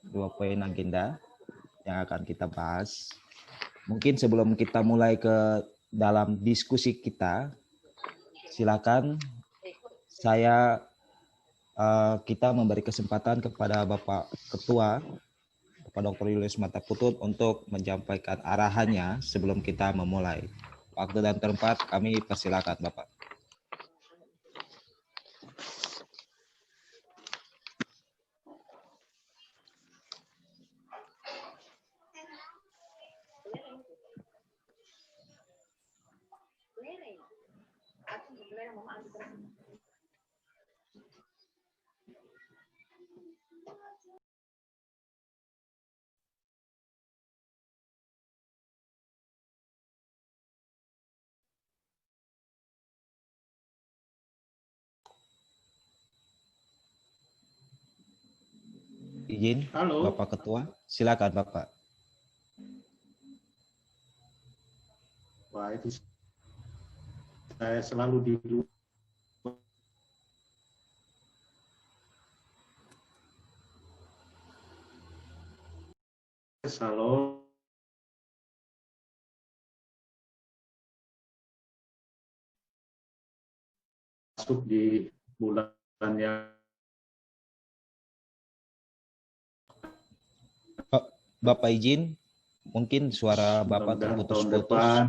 dua poin agenda yang akan kita bahas. Mungkin sebelum kita mulai ke dalam diskusi kita, silakan kita memberi kesempatan kepada Bapak Ketua, Bapak Dr. Julius Mataputut untuk menyampaikan arahannya sebelum kita memulai. Waktu dan tempat kami persilakan Bapak. Izin, Halo. Bapak Ketua, silakan Bapak. Wah, itu saya selalu di luar. Halo. Masuk di bulan yang Bapak izin, mungkin suara Bapak mudah-mudahan tahun terputus-putus. depan.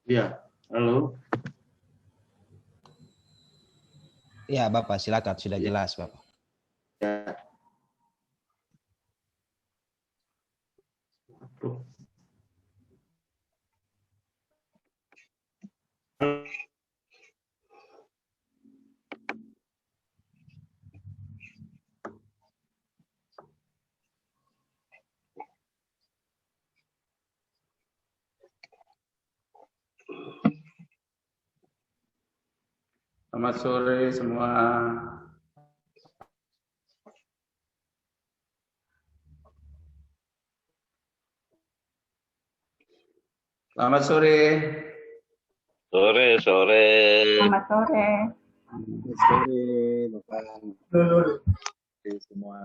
Ya, halo. Ya, Bapak silakan, sudah Ya. jelas Bapak. Ya. Selamat sore semua. Selamat sore. Sore. Selamat sore. Selamat sore, Bapak. Oke, semua.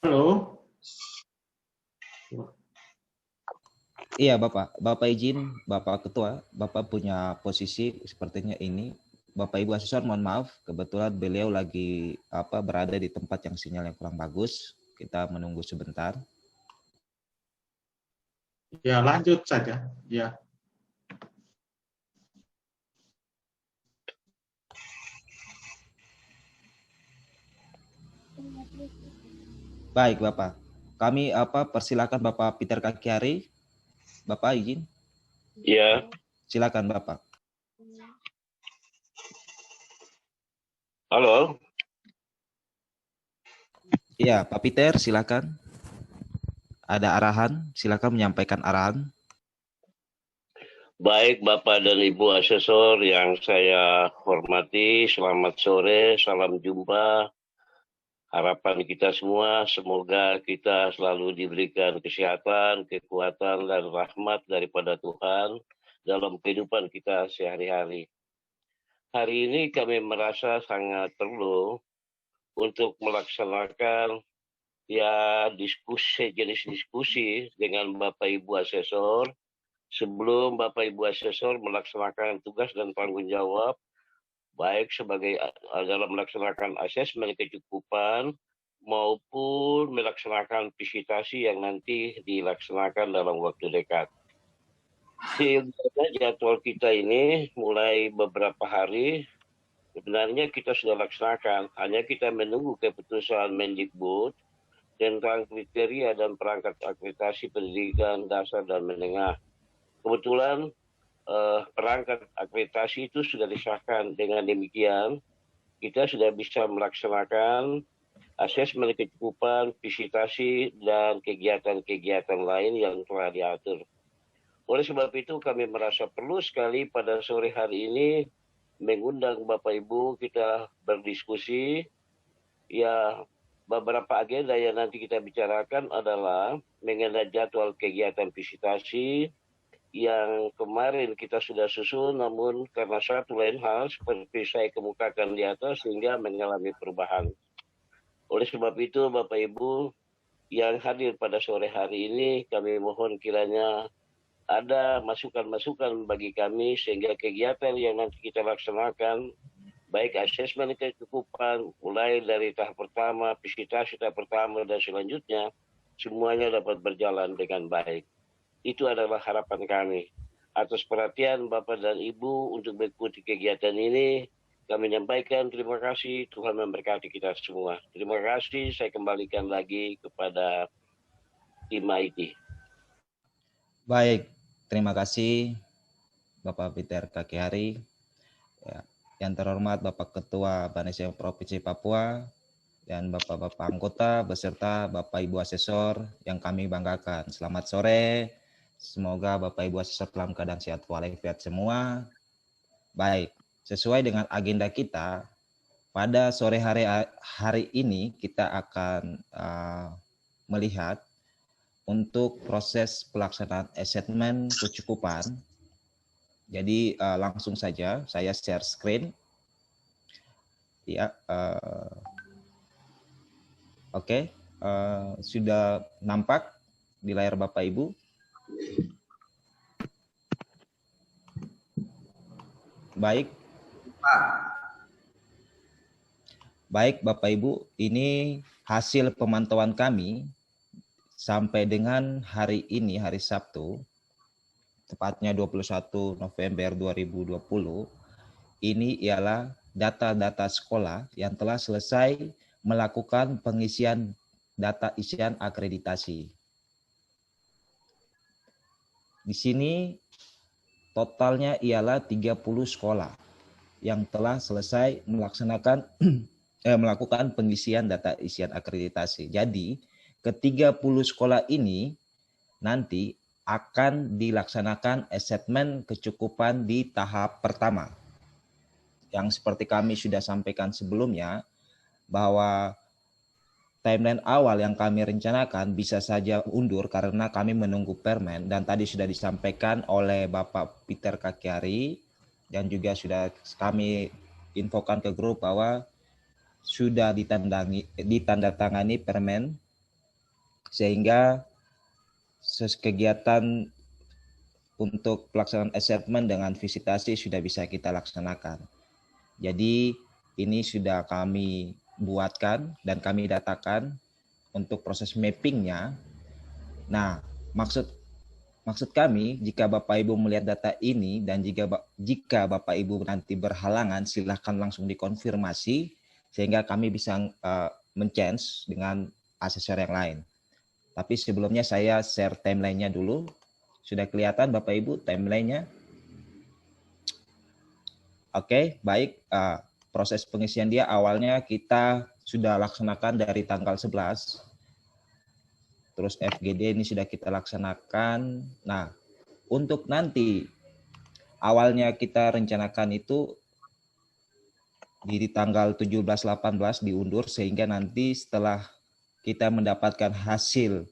Halo. Iya Bapak, Bapak izin, Bapak Ketua, Bapak punya posisi sepertinya ini. Bapak Ibu Asesor mohon maaf, kebetulan beliau lagi berada di tempat yang sinyal yang kurang bagus. Kita menunggu sebentar. Ya, lanjut saja. Ya. Baik Bapak, kami persilakan Bapak Peter Kakiari. Bapak izin. Iya. Silakan Bapak. Halo. Iya, Pak Peter silakan. Ada arahan, silakan menyampaikan arahan. Baik Bapak dan Ibu Asesor yang saya hormati, selamat sore, salam jumpa. Harapan kita semua semoga kita selalu diberikan kesehatan, kekuatan, dan rahmat daripada Tuhan dalam kehidupan kita sehari-hari. Hari ini kami merasa sangat perlu untuk melaksanakan jenis diskusi dengan Bapak Ibu Asesor sebelum Bapak Ibu Asesor melaksanakan tugas dan tanggung jawab baik sebagai dalam melaksanakan asesmen kecukupan maupun melaksanakan visitasi yang nanti dilaksanakan dalam waktu dekat. Sebenarnya jadwal kita ini mulai beberapa hari sebenarnya kita sudah laksanakan, hanya kita menunggu keputusan Mendikbud tentang kriteria dan perangkat akreditasi pendidikan dasar dan menengah. Kebetulan perangkat akreditasi itu sudah disahkan. Dengan demikian, kita sudah bisa melaksanakan asesmen kecukupan, visitasi, dan kegiatan-kegiatan lain yang telah diatur. Oleh sebab itu, kami merasa perlu sekali pada sore hari ini mengundang Bapak Ibu kita berdiskusi. Ya, beberapa agenda yang nanti kita bicarakan adalah mengenai jadwal kegiatan visitasi yang kemarin kita sudah susun, namun karena satu lain hal seperti saya kemukakan di atas sehingga mengalami perubahan. Oleh sebab itu, Bapak Ibu yang hadir pada sore hari ini, kami mohon kiranya ada masukan-masukan bagi kami sehingga kegiatan yang nanti kita laksanakan, baik asesmen kecukupan, mulai dari tahap pertama, visitasi tahap pertama, dan selanjutnya, semuanya dapat berjalan dengan baik. Itu adalah harapan kami. Atas perhatian Bapak dan Ibu untuk mengikuti kegiatan ini, kami menyampaikan terima kasih, Tuhan memberkati kita semua. Terima kasih, saya kembalikan lagi kepada tim IT. Baik, terima kasih Bapak Peter Kakihari. Ya, yang terhormat Bapak Ketua Banese Provinsi Papua dan Bapak-Bapak anggota beserta Bapak Ibu Asesor yang kami banggakan. Selamat sore. Semoga Bapak Ibu Asesor dalam keadaan sehat walafiat semua. Baik, sesuai dengan agenda kita, pada sore hari ini kita akan melihat untuk proses pelaksanaan asesmen kecukupan. Jadi langsung saja saya share screen. Ya, oke, sudah nampak di layar Bapak Ibu. Baik. Baik Bapak Ibu, ini hasil pemantauan kami sampai dengan hari ini, hari Sabtu, tepatnya 21 November 2020, ini ialah data-data sekolah yang telah selesai melakukan pengisian data isian akreditasi. Di sini totalnya ialah 30 sekolah yang telah selesai melaksanakan melakukan pengisian data isian akreditasi. Jadi, ke-30 sekolah ini nanti akan dilaksanakan asesmen kecukupan di tahap pertama. Yang seperti kami sudah sampaikan sebelumnya, bahwa timeline awal yang kami rencanakan bisa saja undur karena kami menunggu permen, dan tadi sudah disampaikan oleh Bapak Peter Kakihari dan juga sudah kami infokan ke grup bahwa sudah ditandatangani permen sehingga kegiatan untuk pelaksanaan asesmen dengan visitasi sudah bisa kita laksanakan. Jadi ini sudah kami buatkan dan kami datakan untuk proses mappingnya. Nah, maksud kami jika Bapak Ibu melihat data ini dan jika Bapak Ibu nanti berhalangan, silahkan langsung dikonfirmasi sehingga kami bisa men-change dengan asesor yang lain. Tapi sebelumnya saya share timeline-nya dulu. Sudah kelihatan Bapak Ibu timeline-nya? Oke, baik. Proses pengisian dia awalnya kita sudah laksanakan dari tanggal 11. Terus FGD ini sudah kita laksanakan. Nah, untuk nanti awalnya kita rencanakan itu di tanggal 17-18 diundur sehingga nanti setelah kita mendapatkan hasil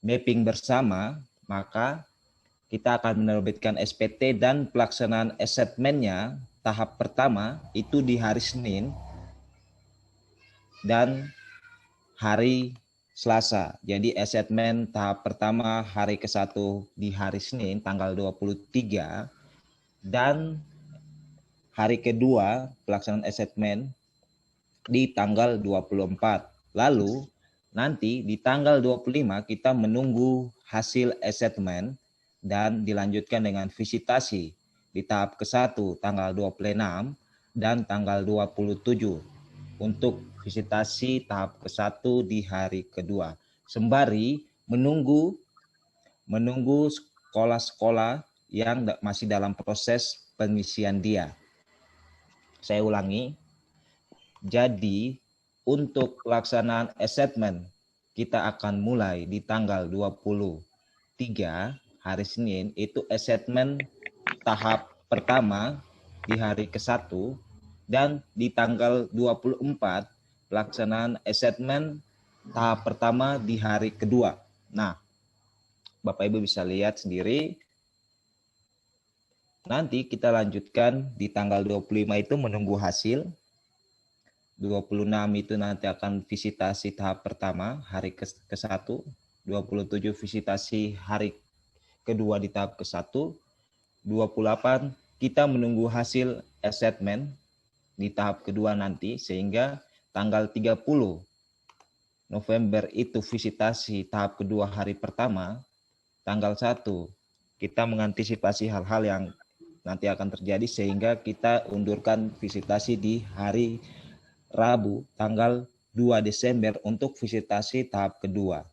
mapping bersama, maka kita akan menerbitkan SPT dan pelaksanaan asesmennya tahap pertama itu di hari Senin dan hari Selasa. Jadi asesmen tahap pertama hari ke-1 di hari Senin tanggal 23 dan hari kedua pelaksanaan asesmen di tanggal 24. Lalu nanti di tanggal 25 kita menunggu hasil asesmen dan dilanjutkan dengan visitasi di tahap ke-1 tanggal 26 dan tanggal 27 untuk visitasi tahap ke-1 di hari kedua. Sembari menunggu sekolah-sekolah yang masih dalam proses pengisian dia. Saya ulangi. Jadi untuk pelaksanaan asesmen kita akan mulai di tanggal 23 hari Senin, itu asesmen tahap pertama di hari ke-1 dan di tanggal 24 pelaksanaan asesmen tahap pertama di hari kedua. Nah, Bapak Ibu bisa lihat sendiri nanti kita lanjutkan di tanggal 25 itu menunggu hasil. 26 itu nanti akan visitasi tahap pertama hari ke-1, 27 visitasi hari kedua di tahap ke-1, 28 kita menunggu hasil assessment di tahap kedua nanti, sehingga tanggal 30 November itu visitasi tahap kedua hari pertama, tanggal 1 kita mengantisipasi hal-hal yang nanti akan terjadi sehingga kita undurkan visitasi di hari Rabu tanggal 2 Desember untuk visitasi tahap kedua.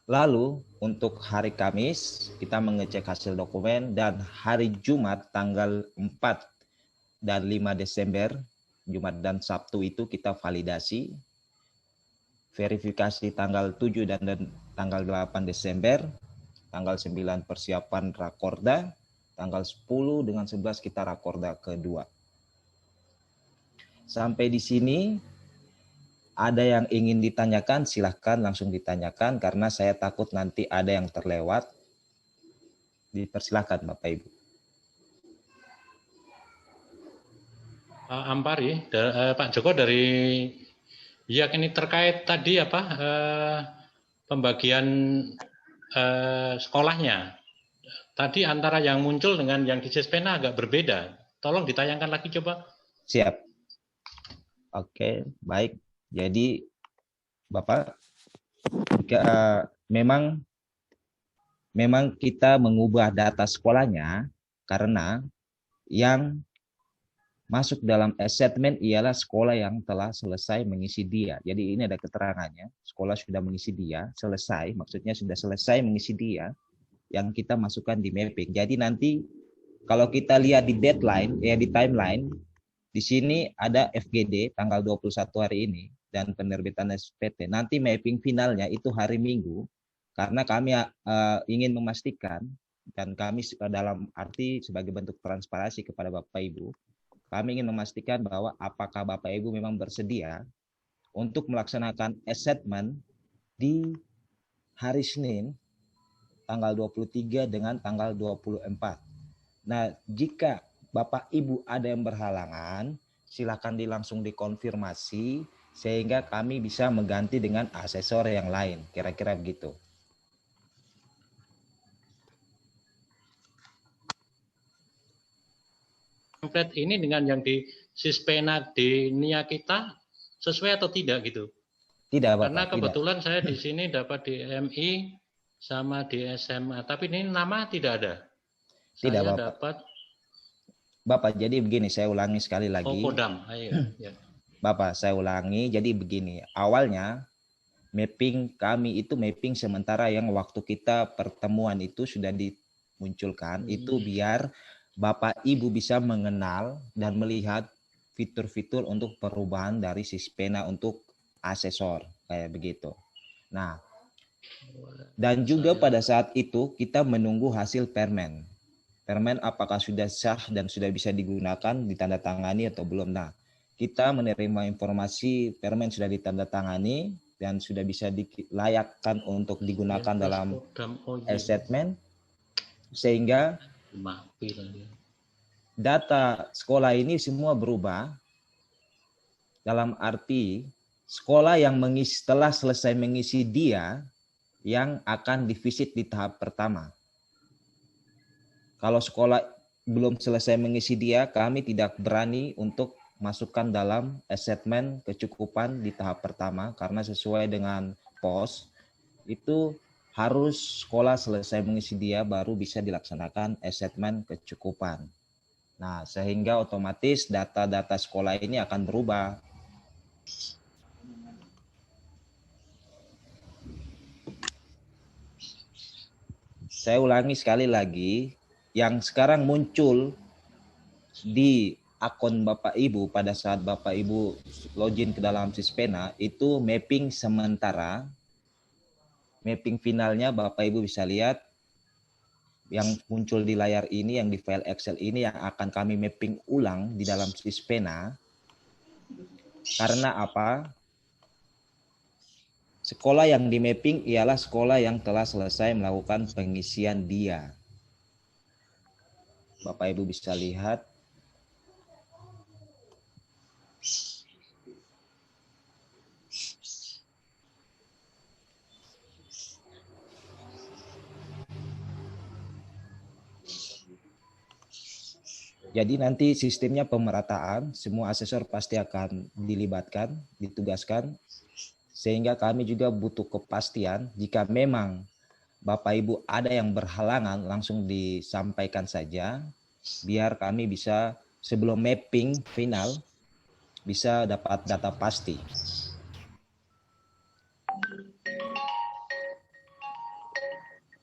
Lalu untuk hari Kamis kita mengecek hasil dokumen, dan hari Jumat tanggal 4 dan 5 Desember, Jumat dan Sabtu itu kita validasi. Verifikasi tanggal 7 dan tanggal 8 Desember, tanggal 9 persiapan rakorda, tanggal 10 dengan 11 kita rakorda kedua. Sampai di sini ada yang ingin ditanyakan, silahkan langsung ditanyakan karena saya takut nanti ada yang terlewat. Dipersilahkan Bapak Ibu. Pak Ampari, Pak Joko dari YIAK ini terkait tadi apa pembagian sekolahnya. Tadi antara yang muncul dengan yang di Sispena agak berbeda. Tolong ditayangkan lagi coba. Siap. Oke, baik. Jadi Bapak, memang kita mengubah data sekolahnya karena yang masuk dalam assessment ialah sekolah yang telah selesai mengisi dia. Jadi ini ada keterangannya, sekolah sudah mengisi dia, selesai, maksudnya sudah selesai mengisi dia, yang kita masukkan di mapping. Jadi nanti kalau kita lihat di deadline, ya di timeline, di sini ada FGD tanggal 21 hari ini dan penerbitan SPT. Nanti mapping finalnya itu hari Minggu, karena kami ingin memastikan, dan kami dalam arti sebagai bentuk transparansi kepada Bapak Ibu, kami ingin memastikan bahwa apakah Bapak Ibu memang bersedia untuk melaksanakan assessment di hari Senin tanggal 23 dengan tanggal 24. Nah, jika Bapak Ibu ada yang berhalangan, silakan langsung dikonfirmasi sehingga kami bisa mengganti dengan asesor yang lain. Kira-kira begitu. Template ini dengan yang di Sispena di NIA kita sesuai atau tidak gitu? Tidak, Bapak. Karena kebetulan saya di sini dapat di MI sama di SMA, tapi ini nama tidak ada. Tidak, Saya Bapak. dapat Bapak, jadi begini, saya ulangi sekali lagi. Kodam. Ayo, ya. Bapak, saya ulangi. Jadi begini, awalnya mapping kami itu mapping sementara yang waktu kita pertemuan itu sudah dimunculkan, itu biar Bapak Ibu bisa mengenal dan melihat fitur-fitur untuk perubahan dari Sispena untuk asesor, kayak begitu. Nah, dan juga pada saat itu kita menunggu hasil permen. Permen apakah sudah sah dan sudah bisa digunakan, ditandatangani atau belum. Nah, kita menerima informasi permen sudah ditandatangani dan sudah bisa dilayakkan untuk digunakan dalam assessment, sehingga data sekolah ini semua berubah dalam arti sekolah yang setelah selesai mengisi dia yang akan divisit di tahap pertama. Kalau sekolah belum selesai mengisi dia, kami tidak berani untuk masukkan dalam assessment kecukupan di tahap pertama, karena sesuai dengan POS itu harus sekolah selesai mengisi dia baru bisa dilaksanakan assessment kecukupan. Nah, sehingga otomatis data-data sekolah ini akan berubah. Saya ulangi sekali lagi, yang sekarang muncul di akun Bapak Ibu pada saat Bapak Ibu login ke dalam Sispena itu mapping sementara. Mapping finalnya Bapak Ibu bisa lihat yang muncul di layar ini, yang di file Excel ini yang akan kami mapping ulang di dalam Sispena. Karena apa? Sekolah yang di mapping ialah sekolah yang telah selesai melakukan pengisian dia. Bapak Ibu bisa lihat. Jadi nanti sistemnya pemerataan, semua asesor pasti akan dilibatkan, ditugaskan, sehingga kami juga butuh kepastian jika memang Bapak Ibu ada yang berhalangan langsung disampaikan saja, biar kami bisa sebelum mapping final bisa dapat data pasti.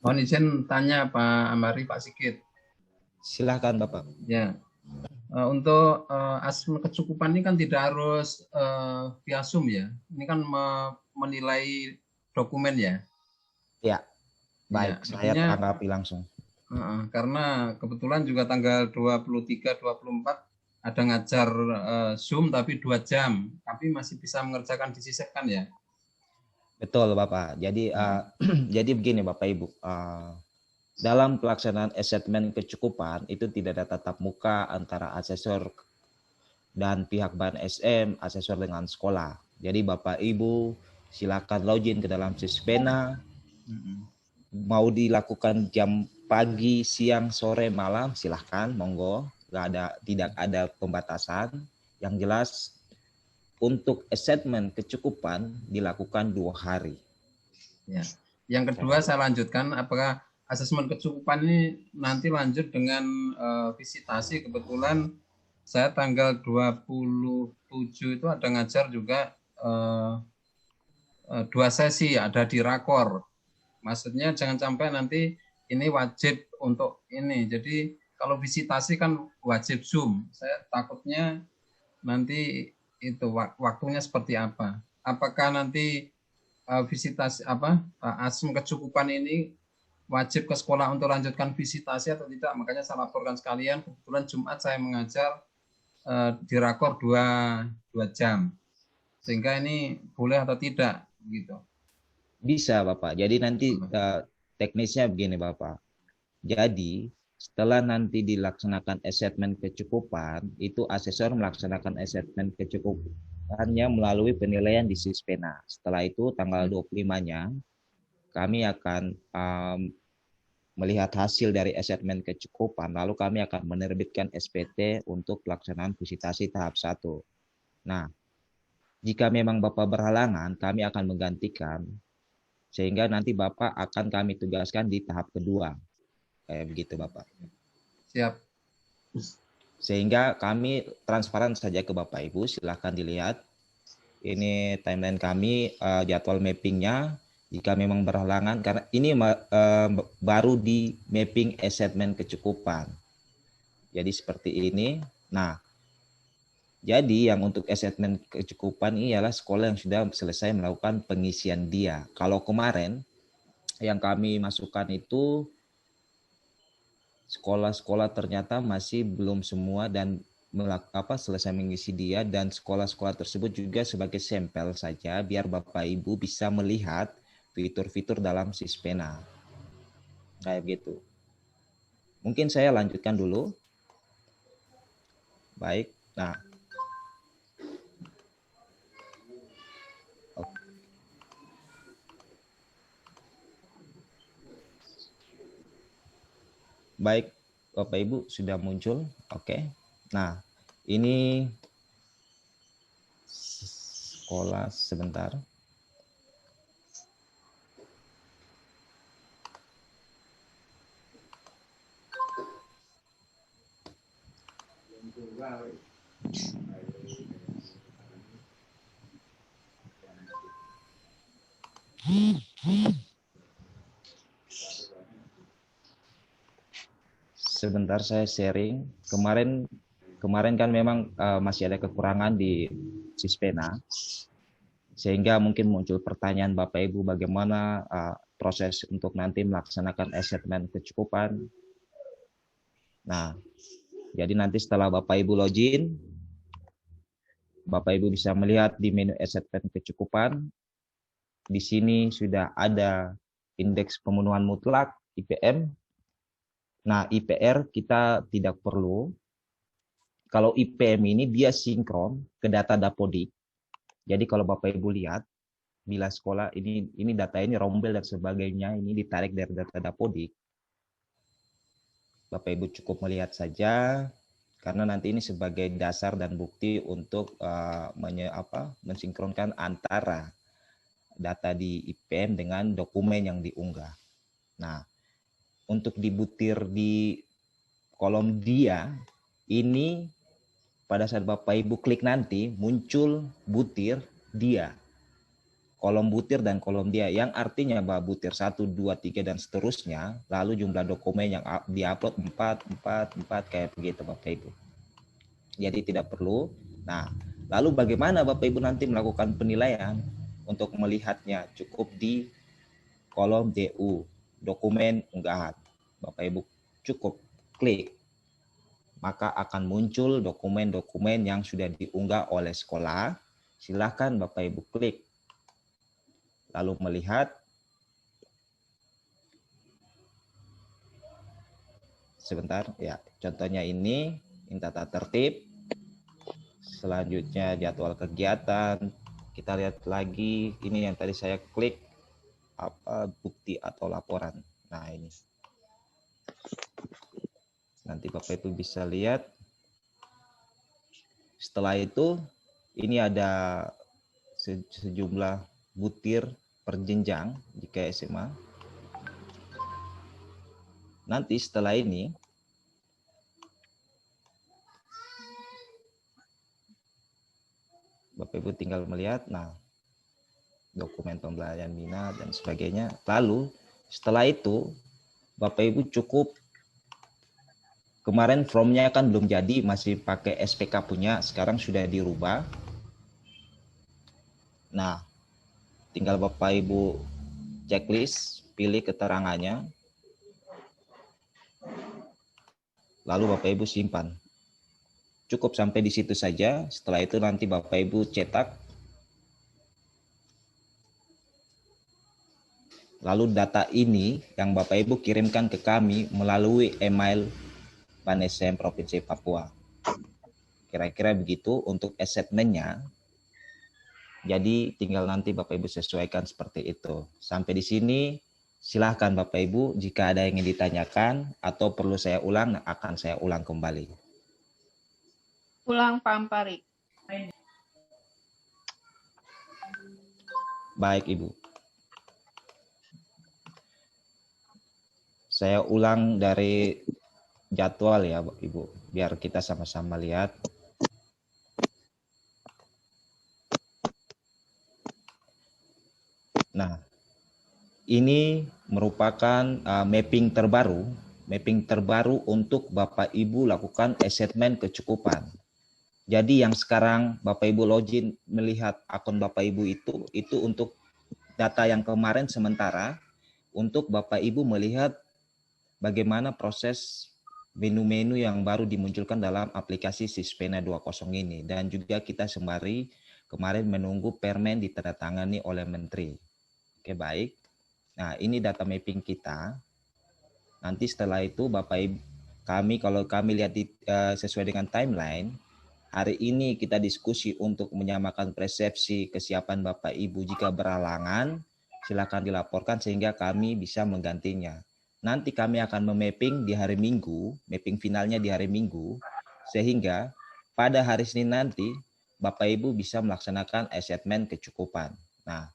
Mohon izin tanya Pak Amari, Pak Sigit. Silahkan Bapak. Ya, untuk asesmen kecukupan ini kan tidak harus via Zoom ya. Ini kan menilai dokumen ya. Ya, baik. Ya, Saya tanggapi langsung. Karena kebetulan juga tanggal 23-24 ada ngajar Zoom tapi 2 jam. Tapi masih bisa mengerjakan disisipkan ya. Betul Bapak. Jadi jadi begini Bapak Ibu. Dalam pelaksanaan asesmen kecukupan itu tidak ada tatap muka antara asesor dan pihak Ban SM, asesor dengan sekolah. Jadi Bapak Ibu silakan login ke dalam Sispena. Mau dilakukan jam pagi, siang, sore, malam silahkan, monggo. Tidak ada pembatasan. Yang jelas untuk asesmen kecukupan dilakukan 2 hari. Ya. Yang kedua saya lanjutkan, apakah asesmen kecukupan ini nanti lanjut dengan visitasi? Kebetulan saya tanggal 27 itu ada ngajar juga 2 sesi, ada di Rakor. Maksudnya jangan sampai nanti ini wajib untuk ini. Jadi kalau visitasi kan wajib Zoom. Saya takutnya nanti itu waktunya seperti apa? Apakah nanti visitasi asesmen kecukupan ini wajib ke sekolah untuk lanjutkan visitasi atau tidak? Makanya saya laporkan sekalian. Kebetulan Jumat saya mengajar di Rakor 2 jam. Sehingga ini boleh atau tidak gitu. Bisa Bapak. Jadi nanti teknisnya begini Bapak. Jadi setelah nanti dilaksanakan asesmen kecukupan, itu asesor melaksanakan asesmen kecukupannya melalui penilaian di Sispena. Setelah itu tanggal 25-nya kami akan melihat hasil dari asesmen kecukupan, lalu kami akan menerbitkan SPT untuk pelaksanaan visitasi tahap 1. Nah, jika memang Bapak berhalangan, kami akan menggantikan, sehingga nanti Bapak akan kami tugaskan di tahap kedua. Kayak begitu Bapak. Siap. Sehingga kami transparan saja ke Bapak Ibu, silahkan dilihat. Ini timeline kami, jadwal mappingnya. Jika memang berhalangan, karena ini baru di mapping asesmen kecukupan. Jadi seperti ini. Nah, jadi yang untuk asesmen kecukupan ini ialah sekolah yang sudah selesai melakukan pengisian dia. Kalau kemarin yang kami masukkan itu sekolah-sekolah ternyata masih belum semua dan selesai mengisi dia, dan sekolah-sekolah tersebut juga sebagai sampel saja biar Bapak Ibu bisa melihat fitur-fitur dalam Sispena. Kayak gitu. Mungkin saya lanjutkan dulu. Baik. Nah, baik, Bapak Ibu sudah muncul. Oke. Nah, ini sekolah sebentar. Sebentar saya sharing. Kemarin kan memang masih ada kekurangan di Sispena, sehingga mungkin muncul pertanyaan Bapak Ibu bagaimana proses untuk nanti melaksanakan asesmen kecukupan. Nah, jadi nanti setelah Bapak Ibu login, Bapak Ibu bisa melihat di menu asesmen kecukupan. Di sini sudah ada indeks pemenuhan mutlak IPM. Nah, IPR kita tidak perlu. Kalau IPM ini dia sinkron ke data Dapodik. Jadi kalau Bapak Ibu lihat, bila sekolah ini data ini rombel dan sebagainya, ini ditarik dari data Dapodik. Bapak Ibu cukup melihat saja, karena nanti ini sebagai dasar dan bukti untuk mensinkronkan antara data di IPM dengan dokumen yang diunggah. Nah, untuk dibutir di kolom dia, ini pada saat Bapak Ibu klik nanti, muncul butir dia. Kolom butir dan kolom dia, yang artinya bahwa butir 1, 2, 3, dan seterusnya, lalu jumlah dokumen yang diupload 4 kayak begitu Bapak Ibu. Jadi tidak perlu. Nah, lalu bagaimana Bapak Ibu nanti melakukan penilaian untuk melihatnya? Cukup di kolom DU, dokumen unggahan. Bapak Ibu cukup klik, maka akan muncul dokumen-dokumen yang sudah diunggah oleh sekolah. Silahkan Bapak Ibu klik, lalu melihat. Sebentar, ya. Contohnya ini tata tertib. Selanjutnya jadwal kegiatan. Kita lihat lagi, ini yang tadi saya klik, bukti atau laporan. Nah, ini. Nanti Bapak Ibu bisa lihat. Setelah itu, ini ada sejumlah butir per jenjang jika SMA. Nanti setelah ini, Bapak Ibu tinggal melihat, nah, dokumen pembelajaran minat dan sebagainya. Lalu setelah itu, Bapak Ibu cukup, kemarin formnya kan belum jadi, masih pakai SPK punya, sekarang sudah dirubah. Nah, tinggal Bapak Ibu checklist, pilih keterangannya, lalu Bapak Ibu simpan. Cukup sampai di situ saja. Setelah itu nanti Bapak Ibu cetak. Lalu data ini yang Bapak Ibu kirimkan ke kami melalui email Banesem Provinsi Papua. Kira-kira begitu untuk assessment-nya. Jadi tinggal nanti Bapak Ibu sesuaikan seperti itu. Sampai di sini silahkan Bapak Ibu, jika ada yang ingin ditanyakan atau perlu saya ulang, akan saya ulang kembali. Ulang Pak Ampari. Baik Ibu. Saya ulang dari jadwal ya Ibu, biar kita sama-sama lihat. Nah, ini merupakan mapping terbaru untuk Bapak Ibu lakukan assessment kecukupan. Jadi yang sekarang Bapak Ibu login melihat akun Bapak Ibu itu untuk data yang kemarin sementara, untuk Bapak Ibu melihat bagaimana proses menu-menu yang baru dimunculkan dalam aplikasi Sispena 20 ini. Dan juga kita sembari kemarin menunggu permen ditandatangani oleh Menteri. Oke, baik. Nah, ini data mapping kita. Nanti setelah itu Bapak Ibu, kalau kami lihat sesuai dengan timeline, hari ini kita diskusi untuk menyamakan persepsi kesiapan Bapak Ibu. Jika berhalangan, silakan dilaporkan sehingga kami bisa menggantinya. Nanti kami akan memapping di hari Minggu, mapping finalnya di hari Minggu, sehingga pada hari Senin nanti Bapak Ibu bisa melaksanakan assessment kecukupan. Nah,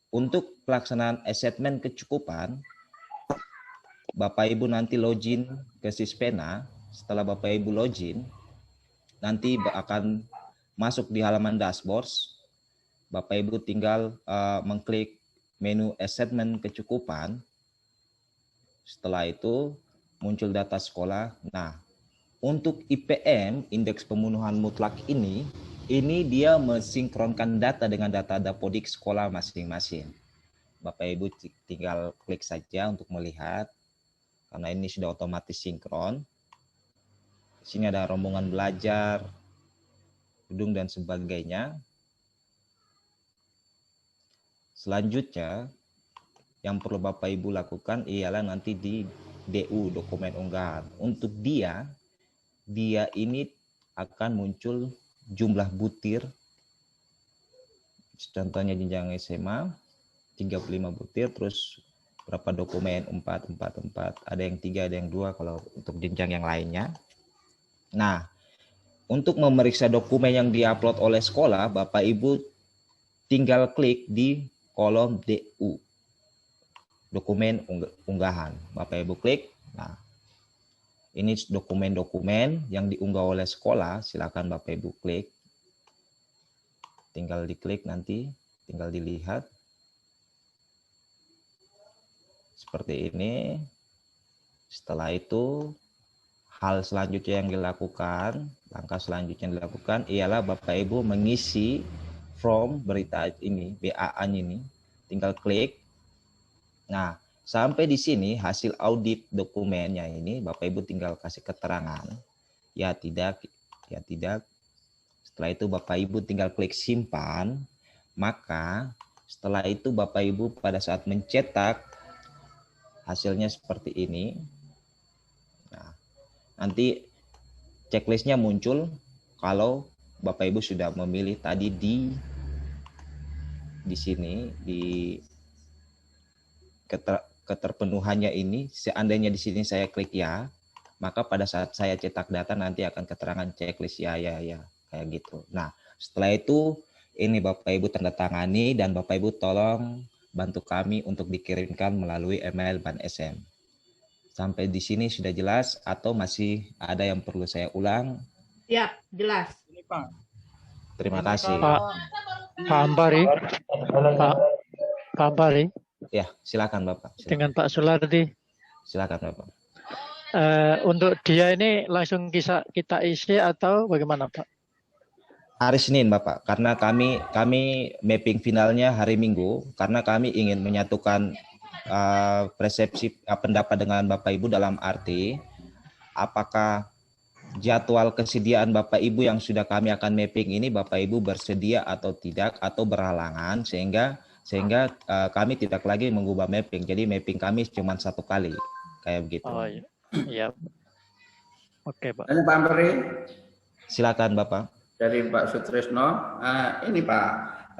untuk pelaksanaan assessment kecukupan, Bapak Ibu nanti login ke Sispena. Setelah Bapak Ibu login, nanti akan masuk di halaman dashboard. Bapak Ibu tinggal mengklik menu assessment kecukupan. Setelah itu muncul data sekolah. Nah, untuk IPM, indeks pembunuhan mutlak ini dia mensinkronkan data dengan data Dapodik sekolah masing-masing. Bapak Ibu tinggal klik saja untuk melihat, karena ini sudah otomatis sinkron. Di sini ada rombongan belajar, gedung dan sebagainya. Selanjutnya, yang perlu Bapak Ibu lakukan ialah nanti di DU, dokumen unggahan. Untuk dia ini akan muncul jumlah butir. Contohnya jenjang SMA 35 butir, terus berapa dokumen 4, ada yang 3, ada yang 2 kalau untuk jenjang yang lainnya. Nah, untuk memeriksa dokumen yang diupload oleh sekolah, Bapak Ibu tinggal klik di kolom DU, dokumen unggahan. Bapak Ibu klik. Nah, ini dokumen-dokumen yang diunggah oleh sekolah, silakan Bapak Ibu klik. Tinggal diklik nanti, tinggal dilihat. Seperti ini. Setelah itu, hal selanjutnya yang dilakukan, langkah selanjutnya yang dilakukan ialah Bapak Ibu mengisi form berita ini, BAA ini. Tinggal klik. Nah, sampai di sini hasil audit dokumennya ini Bapak Ibu tinggal kasih keterangan. Ya tidak, ya tidak. Setelah itu Bapak Ibu tinggal klik simpan. Maka setelah itu Bapak Ibu pada saat mencetak hasilnya seperti ini. Nah, nanti checklistnya muncul kalau Bapak Ibu sudah memilih tadi di sini di keterpenuhannya ini. Seandainya di sini saya klik ya, maka pada saat saya cetak data nanti akan keterangan checklist ya kayak gitu. Nah, setelah itu ini Bapak Ibu tanda tangani dan Bapak Ibu tolong bantu kami untuk dikirimkan melalui email Ban SM. Sampai di sini sudah jelas atau masih ada yang perlu saya ulang? Siap, jelas. Ini Pak. Terima kasih. Pak Ampari, Pak Ampari, Ya, silakan Bapak. Silakan. dengan Pak Sulardi. Silakan Bapak. Untuk dia ini langsung kita isi atau bagaimana Pak? Hari Senin Bapak, karena kami mapping finalnya hari Minggu, karena kami ingin menyatukan persepsi pendapat dengan Bapak Ibu dalam arti apakah jadwal kesediaan Bapak Ibu yang sudah kami akan mapping ini Bapak Ibu bersedia atau tidak atau berhalangan sehingga kami tidak lagi mengubah mapping. Jadi mapping kami cuma 1 kali kayak begitu. Oh iya. Iya. Oke, Pak. Tanya Pak Amperi Silakan Bapak. dari Pak Sutrisno. Ini Pak,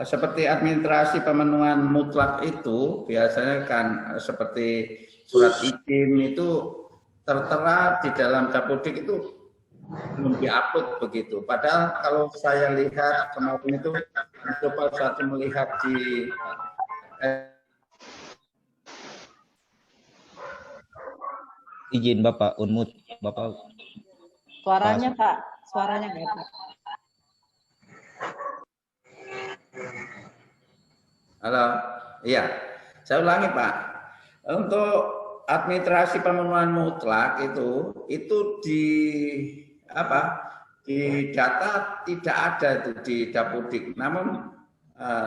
seperti administrasi pemenuhan mutlak itu biasanya kan seperti surat izin itu tertera di dalam Dapodik itu belum diupload begitu. Padahal kalau saya lihat kemarin itu coba satu melihat di Izin Bapak, unmute Bapak. Suaranya Pak, suaranya nggak Pak. Halo, iya, saya ulangi Pak. Untuk administrasi pemenuhan mutlak itu di data tidak ada itu di Dapodik. Namun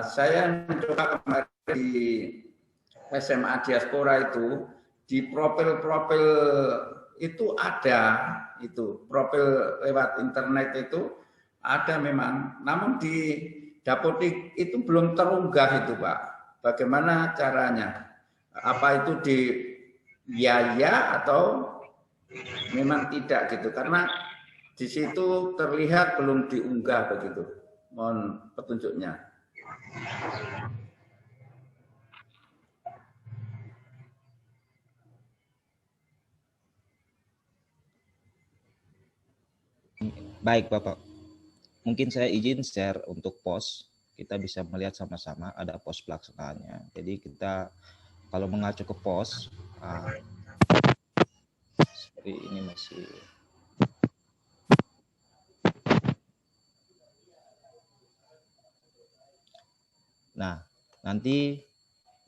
saya mencoba kemarin di SMA Diaspora itu di profil-profil itu ada itu profil lewat internet itu ada memang. Namun di Dapodik itu belum terunggah itu Pak. Bagaimana caranya? Apa itu di biaya atau memang tidak gitu? Karena di situ terlihat belum diunggah begitu. Mohon petunjuknya. Baik Bapak. Mungkin saya izin share untuk pos. Kita bisa melihat sama-sama ada pos pelaksanaannya. Jadi kita kalau mengacu ke pos seperti ini masih. Nah, nanti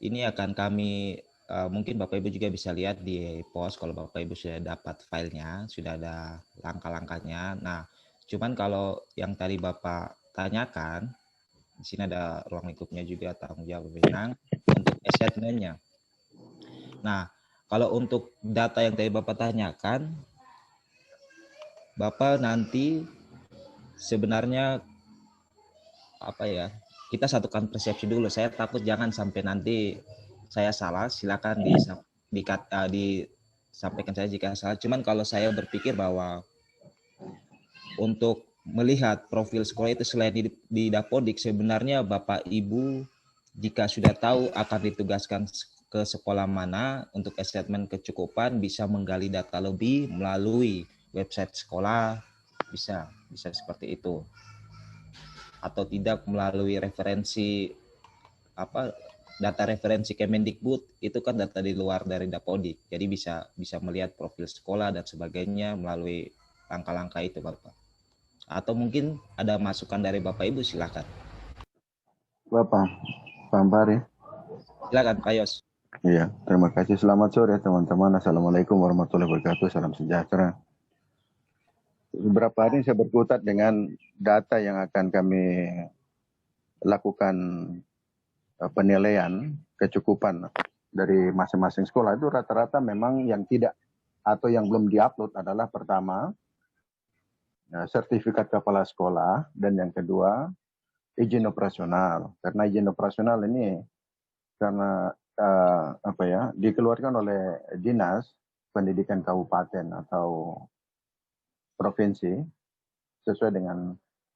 ini akan kami mungkin Bapak Ibu juga bisa lihat di pos kalau Bapak Ibu sudah dapat filenya, sudah ada langkah-langkahnya. Nah, cuman kalau yang tadi Bapak tanyakan, di sini ada ruang lingkupnya juga tanggung jawab wewenang untuk assessment-nya. Nah, kalau untuk data yang tadi Bapak tanyakan, Bapak nanti sebenarnya apa ya? Kita satukan persepsi dulu. Saya takut jangan sampai nanti saya salah. Silakan sampaikan saya jika salah. Cuman kalau saya berpikir bahwa untuk melihat profil sekolah itu selain di Dapodik, sebenarnya Bapak Ibu jika sudah tahu akan ditugaskan ke sekolah mana untuk asesmen kecukupan, bisa menggali data lebih melalui website sekolah, bisa seperti itu. Atau tidak melalui referensi data referensi Kemendikbud, itu kan data di luar dari Dapodik. Jadi bisa melihat profil sekolah dan sebagainya melalui langkah-langkah itu, Bapak. Atau mungkin ada masukan dari Bapak Ibu, silakan. Bapak, Pak Ampari. Silakan, Pak Yos. Iya, terima kasih. Selamat sore teman-teman. Assalamualaikum warahmatullahi wabarakatuh. Salam sejahtera. Beberapa hari saya berkutat dengan data yang akan kami lakukan penilaian kecukupan dari masing-masing sekolah. Itu rata-rata memang yang tidak atau yang belum diupload adalah pertama sertifikat kepala sekolah, dan yang kedua izin operasional. Karena izin operasional ini karena dikeluarkan oleh Dinas Pendidikan Kabupaten atau provinsi sesuai dengan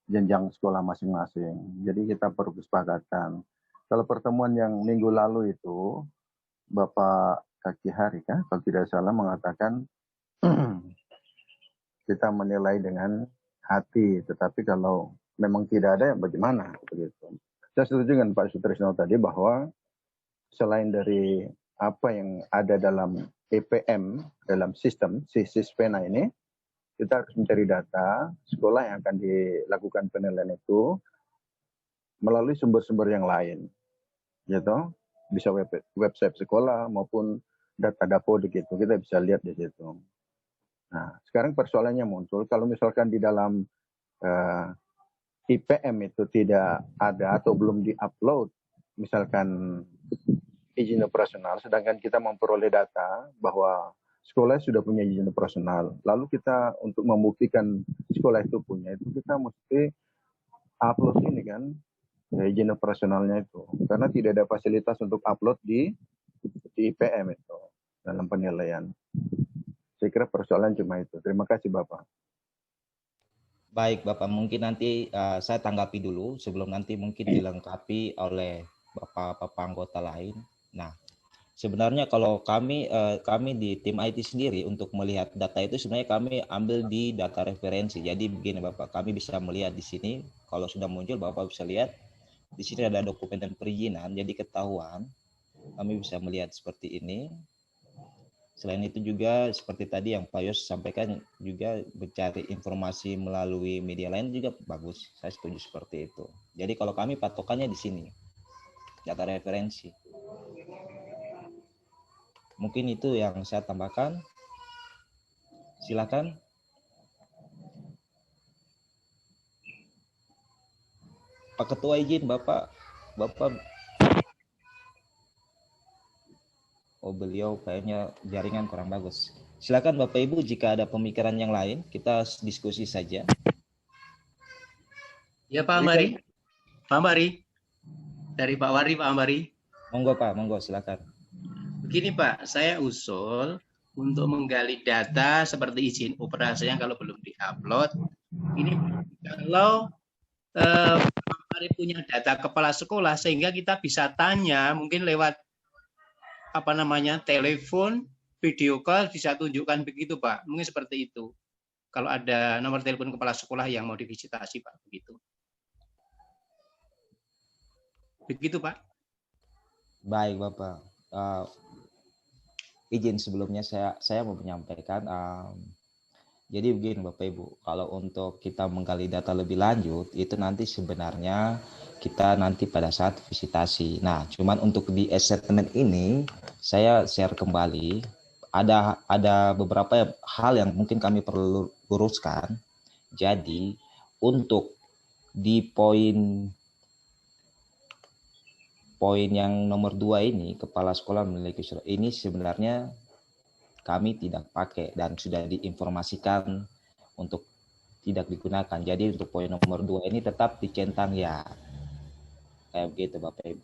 jenjang sekolah masing-masing. Jadi kita perlu kesepakatan. Kalau pertemuan yang minggu lalu itu Bapak Kaki Hari kalau tidak salah mengatakan kita menilai dengan hati, tetapi kalau memang tidak ada, bagaimana? Begitu. Saya setuju dengan Pak Sutrisno tadi bahwa selain dari apa yang ada dalam EPM, dalam sistem Sispena ini, kita harus mencari data sekolah yang akan dilakukan penilaian itu melalui sumber-sumber yang lain, gitu. Bisa website sekolah maupun data Dapodik itu kita bisa lihat di situ. Nah, sekarang persoalannya muncul kalau misalkan di dalam IPM itu tidak ada atau belum diupload, misalkan izin operasional, sedangkan kita memperoleh data bahwa sekolah sudah punya izin operasional, lalu kita untuk membuktikan sekolah itu punya, itu kita mesti upload ini kan, izin operasionalnya itu, karena tidak ada fasilitas untuk upload di IPM itu dalam penilaian. Saya kira persoalan cuma itu. Terima kasih Bapak. Baik Bapak, mungkin nanti saya tanggapi dulu sebelum nanti mungkin dilengkapi oleh Bapak-Bapak anggota lain. Nah, sebenarnya kalau kami di tim IT sendiri untuk melihat data itu sebenarnya kami ambil di data referensi. Jadi begini Bapak, kami bisa melihat di sini kalau sudah muncul Bapak bisa lihat di sini ada dokumen dan perizinan, jadi ketahuan kami bisa melihat seperti ini. Selain itu juga seperti tadi yang Pak Yos sampaikan juga mencari informasi melalui media lain juga bagus. Saya setuju seperti itu. Jadi kalau kami patokannya di sini data referensi. Mungkin itu yang saya tambahkan. Silakan. Pak Ketua izin Bapak. Oh beliau kayaknya jaringan kurang bagus. Silakan Bapak Ibu jika ada pemikiran yang lain kita diskusi saja. Ya Pak Ambari. Pak Ambari. Dari Pak Wari, Pak Ambari. Monggo Pak, monggo silakan. Begini Pak, saya usul untuk menggali data seperti izin operasinya kalau belum diupload. Ini kalau Pak punya data kepala sekolah sehingga kita bisa tanya mungkin lewat telepon, video call bisa tunjukkan begitu Pak. Mungkin seperti itu. Kalau ada nomor telepon kepala sekolah yang mau divisitasi Pak, begitu. Begitu Pak. Baik Bapak. Izin sebelumnya saya mau menyampaikan. Jadi begini Bapak Ibu, kalau untuk kita menggali data lebih lanjut itu nanti sebenarnya kita nanti pada saat visitasi. Nah, cuman untuk di assessment ini saya share kembali ada beberapa hal yang mungkin kami perlu luruskan. Jadi untuk di poin yang nomor 2 ini, kepala sekolah memiliki surat ini sebenarnya kami tidak pakai dan sudah diinformasikan untuk tidak digunakan. Jadi untuk poin nomor 2 ini tetap dicentang ya. Kayak begitu Bapak Ibu.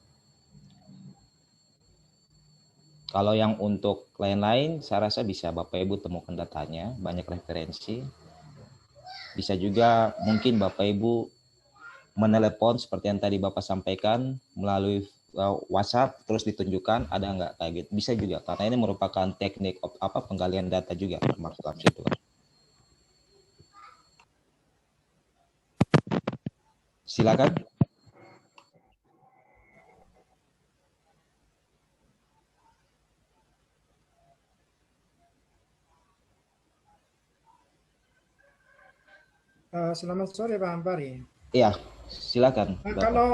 Kalau yang untuk lain-lain, saya rasa bisa Bapak Ibu temukan datanya, banyak referensi. Bisa juga mungkin Bapak Ibu menelepon seperti yang tadi Bapak sampaikan melalui WhatsApp, terus ditunjukkan ada nggak kayak gitu. Bisa juga, karena ini merupakan teknik penggalian data juga termasuk dalam situ. Silakan. Selamat sore Pak Ampari. Iya, silakan. Kalau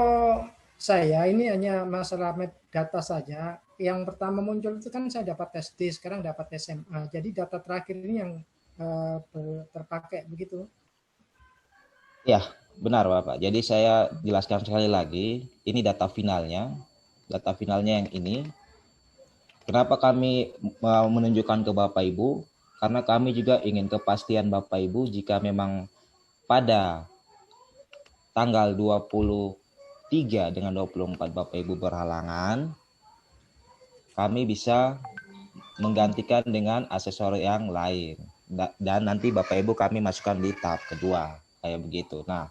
saya ini hanya masalah data saja. Yang pertama muncul itu kan saya dapat SD, sekarang dapat SMA. Jadi data terakhir ini yang terpakai begitu. Ya, benar Bapak. Jadi saya jelaskan sekali lagi, ini data finalnya. Data finalnya yang ini. Kenapa kami menunjukkan ke Bapak Ibu? Karena kami juga ingin kepastian Bapak Ibu jika memang pada tanggal 23 dengan 24 Bapak Ibu berhalangan, kami bisa menggantikan dengan asesor yang lain. Dan nanti Bapak Ibu kami masukkan di tahap kedua, kayak begitu. Nah,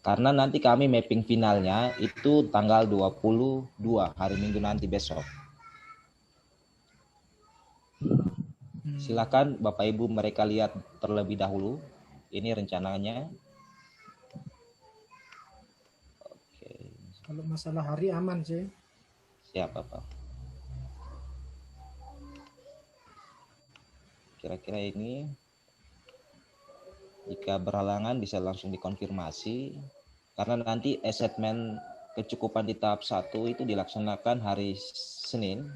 karena nanti kami mapping finalnya itu tanggal 22, hari Minggu nanti besok. Silakan Bapak Ibu mereka lihat terlebih dahulu. Ini rencananya. Oke. Kalau masalah hari aman sih. Siap Bapak. Kira-kira ini jika berhalangan bisa langsung dikonfirmasi. Karena nanti assessment kecukupan di tahap 1 itu dilaksanakan hari Senin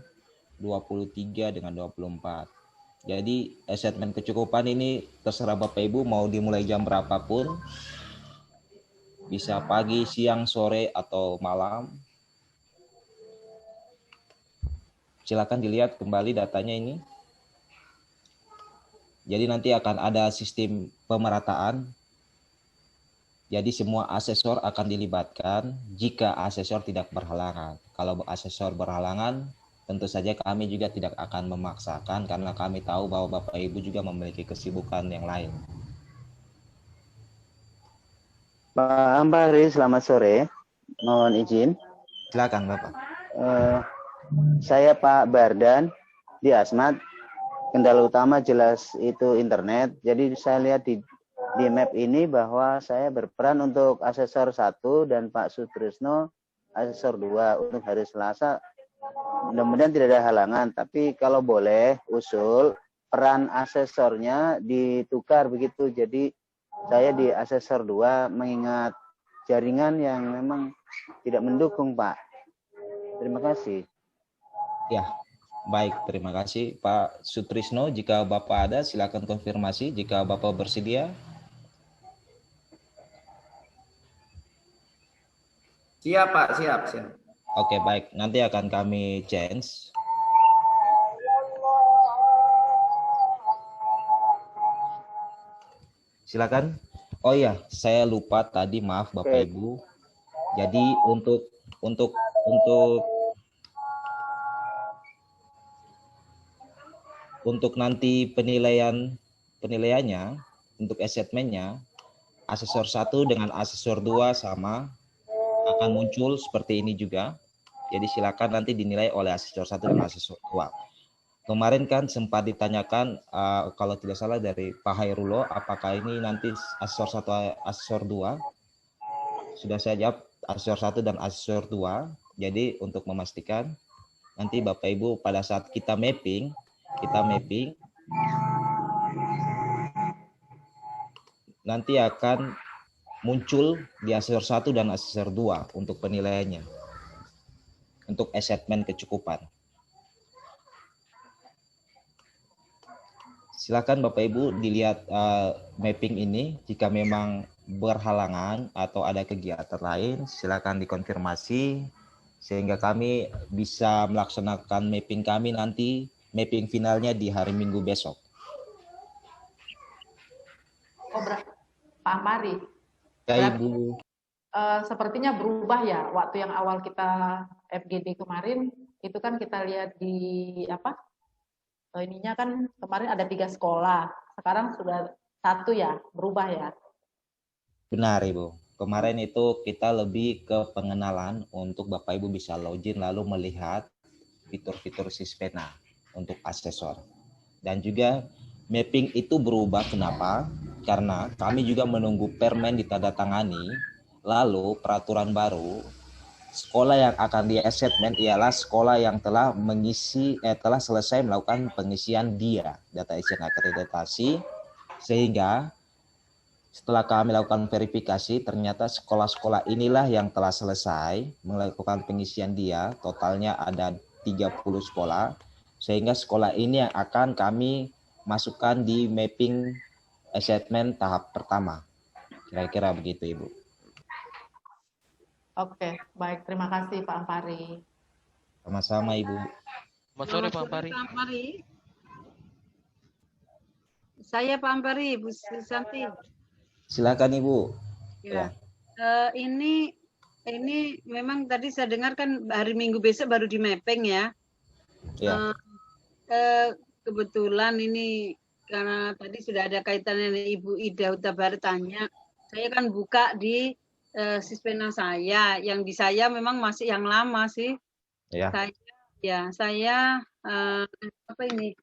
23 dengan 24. Jadi assessment kecukupan ini terserah Bapak Ibu mau dimulai jam berapapun. Bisa pagi, siang, sore, atau malam. Silakan dilihat kembali datanya ini. Jadi nanti akan ada sistem pemerataan. Jadi semua asesor akan dilibatkan jika asesor tidak berhalangan. Kalau asesor berhalangan, tentu saja kami juga tidak akan memaksakan karena kami tahu bahwa Bapak Ibu juga memiliki kesibukan yang lain. Pak Ampari, selamat sore. Mohon izin. Silakan Bapak. Saya Pak Bardan di Asmat. Kendala utama jelas itu internet. Jadi saya lihat di map ini bahwa saya berperan untuk asesor 1 dan Pak Sutrisno asesor 2 untuk hari Selasa. Mudah-mudahan tidak ada halangan, tapi kalau boleh usul peran asesornya ditukar begitu. Jadi saya di asesor 2 mengingat jaringan yang memang tidak mendukung, Pak. Terima kasih. Ya, baik. Terima kasih Pak Sutrisno. Jika Bapak ada, silakan konfirmasi jika Bapak bersedia. Siap Pak, siap. Oke, baik. Nanti akan kami change. Silakan. Oh iya, saya lupa tadi, maaf Bapak Ibu. Jadi untuk nanti penilaiannya, untuk assessment-nya, asesor 1 dengan asesor 2 sama akan muncul seperti ini juga. Jadi silakan nanti dinilai oleh asesor 1 dan asesor 2. Kemarin kan sempat ditanyakan kalau tidak salah dari Pak Hairulo, apakah ini nanti asesor 1 asesor 2? Sudah saya jawab asesor 1 dan asesor 2. Jadi untuk memastikan nanti Bapak Ibu pada saat kita mapping nanti akan muncul di asesor 1 dan asesor 2 untuk penilaiannya. Untuk assessment kecukupan. Silakan Bapak Ibu dilihat mapping ini. Jika memang berhalangan atau ada kegiatan lain, silakan dikonfirmasi sehingga kami bisa melaksanakan mapping kami nanti, mapping finalnya di hari Minggu besok. Pak Ampari. Ya Ibu. Sepertinya berubah ya waktu yang awal kita FGD kemarin itu kan kita lihat di apa? Ininya kan kemarin ada 3 sekolah, sekarang sudah 1 ya, berubah ya. Benar Ibu. Kemarin itu kita lebih ke pengenalan untuk Bapak Ibu bisa login lalu melihat fitur-fitur Sispena untuk asesor. Dan juga mapping itu berubah kenapa? Karena kami juga menunggu permen ditandatangani, lalu peraturan baru sekolah yang akan di assessment ialah sekolah yang telah telah selesai melakukan pengisian DIA, data isian akreditasi, sehingga setelah kami lakukan verifikasi ternyata sekolah-sekolah inilah yang telah selesai melakukan pengisian DIA, totalnya ada 30 sekolah, sehingga sekolah ini yang akan kami masukkan di mapping assessment tahap pertama. Kira-kira begitu Ibu. Oke, baik. Terima kasih Pak Ampari. Sama-sama Ibu. Selamat sore Pak Ampari. Pak Ampari. Saya Pak Ampari, Bu Santi. Silakan Ibu. Ya. Ini memang tadi saya dengar kan hari Minggu besok baru di mapping ya. Ya. Kebetulan ini karena tadi sudah ada kaitannya dengan Ibu Ida Utabar tanya, saya kan buka di Sispena saya, yang di saya memang masih yang lama sih. Ya. Saya apa ini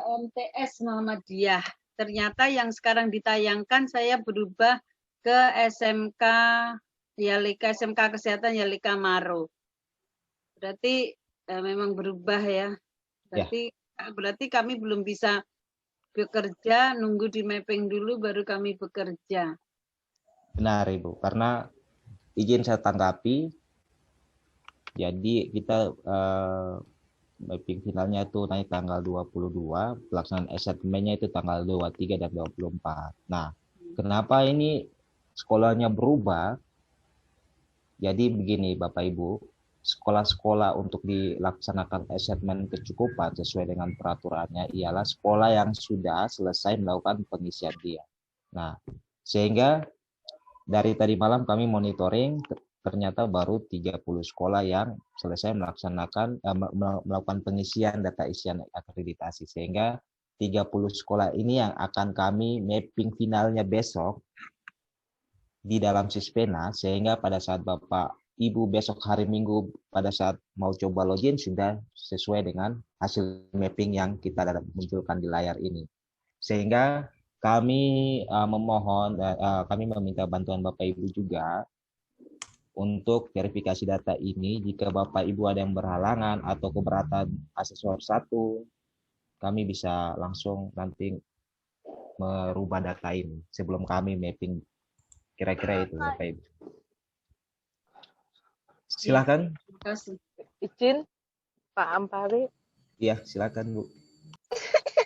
MTS Muhammadiyah. Ternyata yang sekarang ditayangkan saya berubah ke SMK Yalika, SMK Kesehatan Yalika Maro. Berarti memang berubah ya. Berarti kami belum bisa bekerja, nunggu di mapping dulu baru kami bekerja. Benar Ibu, karena izin saya tanggapi, jadi kita mapping finalnya itu naik tanggal 22, pelaksanaan assessment-nya itu tanggal 23 dan 24. Nah, kenapa ini sekolahnya berubah? Jadi begini Bapak Ibu, sekolah-sekolah untuk dilaksanakan assessment kecukupan sesuai dengan peraturannya ialah sekolah yang sudah selesai melakukan pengisian DIA. Nah, sehingga dari tadi malam kami monitoring, ternyata baru 30 sekolah yang selesai melakukan pengisian data isian akreditasi. Sehingga 30 sekolah ini yang akan kami mapping finalnya besok di dalam Sispena, sehingga pada saat Bapak Ibu besok hari Minggu pada saat mau coba login sudah sesuai dengan hasil mapping yang kita munculkan di layar ini. Sehingga kami kami meminta bantuan Bapak Ibu juga untuk verifikasi data ini. Jika Bapak Ibu ada yang berhalangan atau keberatan asesor 1, kami bisa langsung nanti merubah data ini sebelum kami mapping. Kira-kira itu Bapak Ibu. Silakan. Terima kasih. Izin Pak Ampari. Iya, silakan Bu.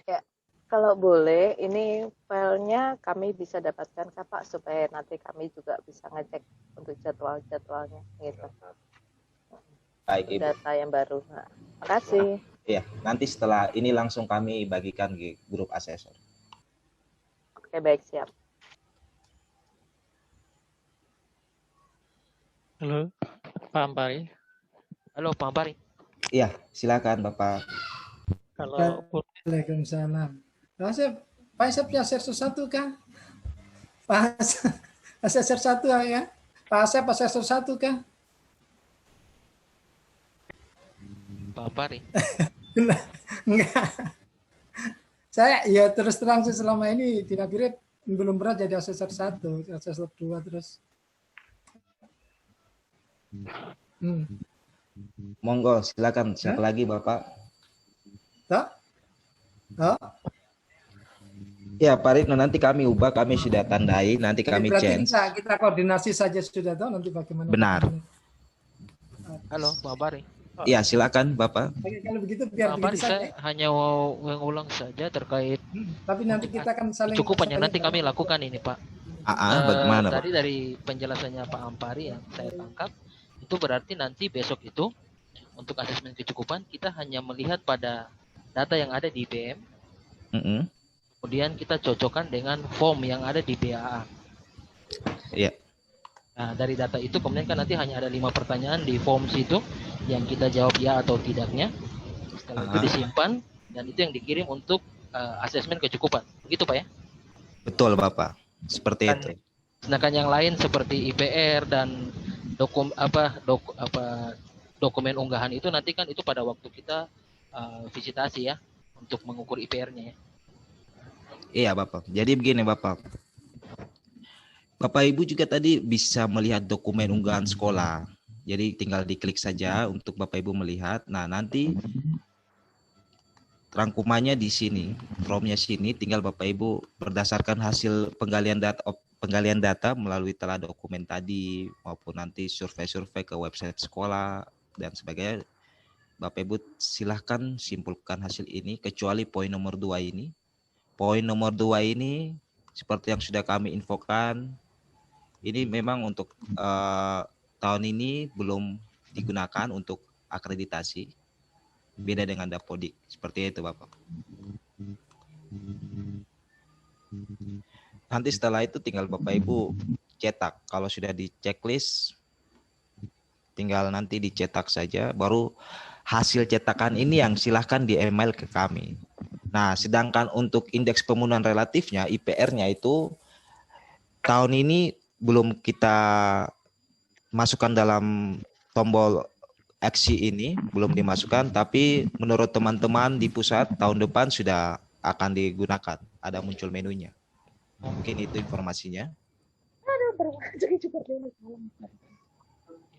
Ya, kalau boleh, ini filenya kami bisa dapatkan kah Pak, supaya nanti kami juga bisa ngecek untuk jadwal-jadwalnya gitu. Baik Ibu. Data yang baru. Nah, makasih. Iya, nanti setelah ini langsung kami bagikan ke grup asesor. Oke, baik, siap. Halo, Pak Ampari. Halo Pak Ampari. Iya, silakan Bapak. Kalau Waalaikumsalam. Pak Asep punya asesor 1 kah? Pak asesor 1 ya? Pak Asep asesor 1 kah? Pak Ampari. Enggak. Saya ya terus terang sih selama ini tidak kira belum pernah jadi asesor 1, asesor 2 terus. Monggo, silakan. Siapa lagi Bapak? Ya Pak Ridno, nanti kami ubah, kami sudah tandai, nanti kami change. Kita koordinasi saja sudah tahu nanti bagaimana. Benar. Halo Pak Ampari. Ya silakan Bapak. Kalau begitu biar Pak Ampari, begitu saya hanya mau mengulang saja terkait. Tapi nanti kita akan saling. Cukupannya nanti kami lakukan ini Pak. Bagaimana Pak? Tadi dari penjelasannya Pak Ampari yang saya tangkap, itu berarti nanti besok itu untuk asesmen kecukupan kita hanya melihat pada data yang ada di IBM, kemudian kita cocokkan dengan form yang ada di BAA. Iya. Nah, dari data itu kemudian kan nanti hanya ada 5 pertanyaan di form situ, yang kita jawab ya atau tidaknya. Setelah itu disimpan dan itu yang dikirim untuk asesmen kecukupan. Begitu Pak ya? Betul Bapak, seperti itu. Sedangkan yang lain seperti IPR dan dokumen unggahan itu nanti kan itu pada waktu kita visitasi ya untuk mengukur IPR-nya ya. Iya Bapak. Jadi begini Bapak. Bapak Ibu juga tadi bisa melihat dokumen unggahan sekolah. Jadi tinggal diklik saja untuk Bapak Ibu melihat. Nah, nanti rangkumannya di sini, formnya sini, tinggal Bapak Ibu berdasarkan hasil penggalian data melalui telah dokumen tadi maupun nanti survei-survei ke website sekolah dan sebagainya. Bapak Ibu silahkan simpulkan hasil ini kecuali poin nomor 2 ini. Poin nomor 2 ini seperti yang sudah kami infokan, ini memang untuk tahun ini belum digunakan untuk akreditasi. Beda dengan Dapodik. Seperti itu Bapak. Nanti setelah itu tinggal Bapak Ibu cetak. Kalau sudah di checklist, tinggal nanti dicetak saja. Baru hasil cetakan ini yang silahkan di email ke kami. Nah, sedangkan untuk indeks pemenuhan relatifnya, IPR-nya itu tahun ini belum kita masukkan dalam tombol aksi ini, belum dimasukkan, tapi menurut teman-teman di pusat tahun depan sudah akan digunakan, ada muncul menunya. Mungkin itu informasinya.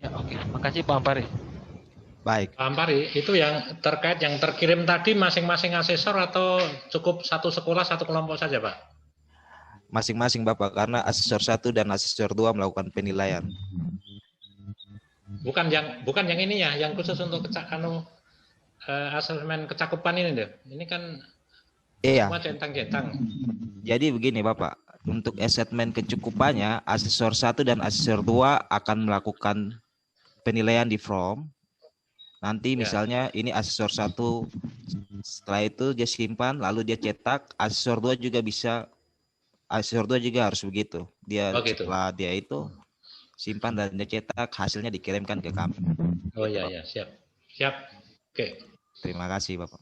Ya, oke. Makasih Pak Ampari. Baik. Pak Ampari, itu yang terkait yang terkirim tadi masing-masing asesor atau cukup satu sekolah, satu kelompok saja Pak? Masing-masing Bapak, karena asesor 1 dan asesor 2 melakukan penilaian. Bukan yang ini ya, yang khusus untuk asesmen kecakupan ini deh. Ini kan semua centang-centang. Jadi begini Bapak, untuk asesmen kecukupannya asesor 1 dan asesor 2 akan melakukan penilaian di form. Nanti misalnya ini asesor 1, setelah itu dia simpan lalu dia cetak. Asesor 2 juga bisa, asesor 2 juga harus begitu. Dia setelah dia itu simpan dan dia cetak, hasilnya dikirimkan ke kami. Oh iya ya, siap. Siap. Oke. Terima kasih Bapak.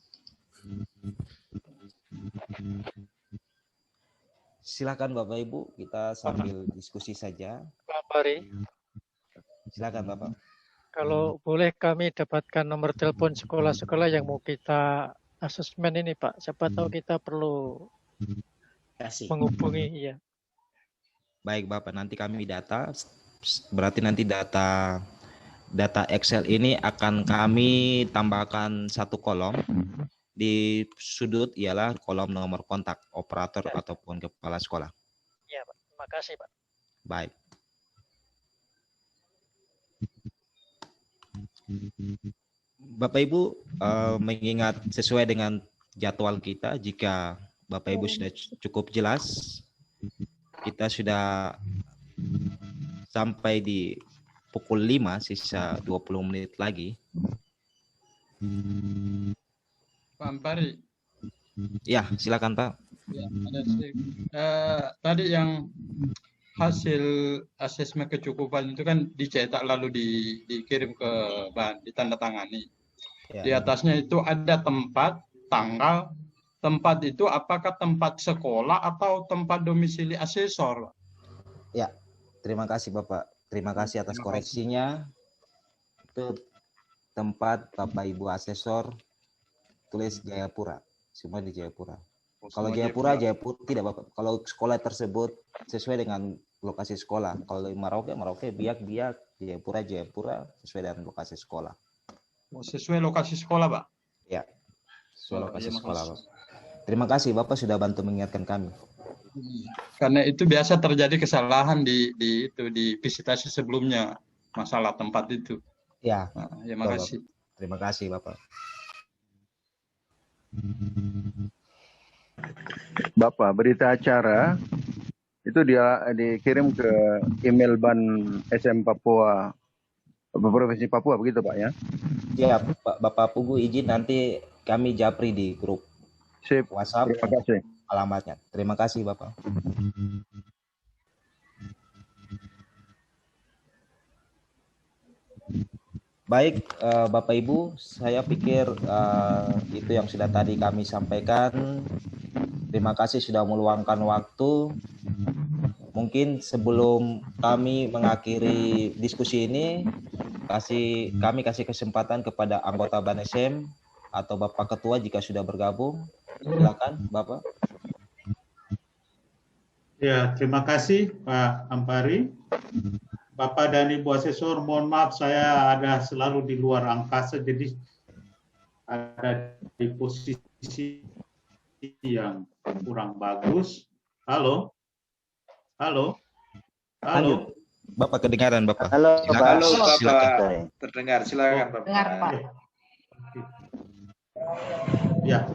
Silakan Bapak Ibu, kita sambil diskusi saja. Pak Ampari, silakan Bapak. Kalau boleh kami dapatkan nomor telepon sekolah-sekolah yang mau kita asesmen ini Pak. Siapa tahu kita perlu menghubungi ya. Baik Bapak, nanti kami data, berarti nanti data Excel ini akan kami tambahkan satu kolom. Di sudut ialah kolom nomor kontak operator ataupun kepala sekolah. Iya Pak, terima kasih Pak. Baik. Bapak Ibu mengingat sesuai dengan jadwal kita, jika Bapak Ibu sudah cukup jelas, kita sudah sampai di pukul 5, sisa 20 menit lagi. Pak Ampari. Ya, silakan Pak. Ya, tadi yang hasil asesmen kecukupan itu kan dicetak lalu dikirim ke bahan, ditandatangani. Ya. Di atasnya itu ada tempat, tanggal. Tempat itu apakah tempat sekolah atau tempat domisili asesor? Ya, terima kasih Bapak. Terima kasih atas koreksinya. Itu tempat Bapak Ibu asesor tulis Jayapura. Semua di Jayapura. Kalau Jayapura tidak Bapak. Kalau sekolah tersebut sesuai dengan lokasi sekolah. Kalau Merauke, Biak, Jayapura sesuai dengan lokasi sekolah. Sesuai lokasi sekolah, Pak? Ya, sesuai lokasi sekolah, Pak. Terima kasih Bapak sudah bantu mengingatkan kami. Karena itu biasa terjadi kesalahan di visitasi sebelumnya, masalah tempat itu. Ya. Nah, ya makasih. Terima kasih Bapak. Bapak, berita acara itu dia dikirim ke email Ban SM Papua, Provinsi Papua, begitu Pak ya? Ya, Bapak Pugu izin nanti kami japri di grup WhatsApp. Terima kasih. Alamatnya. Terima kasih Bapak. Baik, Bapak Ibu, saya pikir itu yang sudah tadi kami sampaikan. Terima kasih sudah meluangkan waktu. Mungkin sebelum kami mengakhiri diskusi ini, kami kasih kesempatan kepada anggota BANSM atau Bapak Ketua jika sudah bergabung. Silakan, Bapak. Ya, terima kasih Pak Ampari. Bapak dan Ibu Asesor, mohon maaf saya ada selalu di luar angkasa, jadi ada di posisi yang kurang bagus. Halo? Halo? Halo? Bapak kedengaran, Bapak. Halo, Silakan. Pak. Halo, Bapak. Silakan. Terdengar, silakan Bapak. Dengar, Pak. Ya.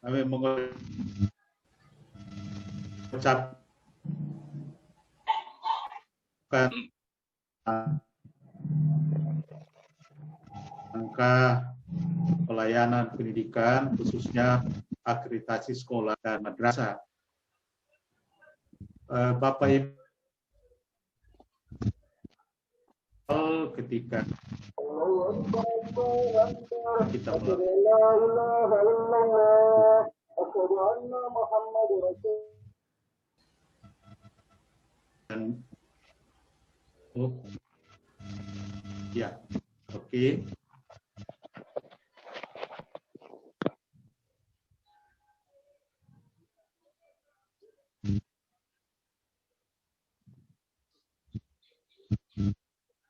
Kami mengucapkan angka pelayanan pendidikan khususnya akreditasi sekolah dan madrasah. Bapak Ibu, ketika kita dan ya, oke.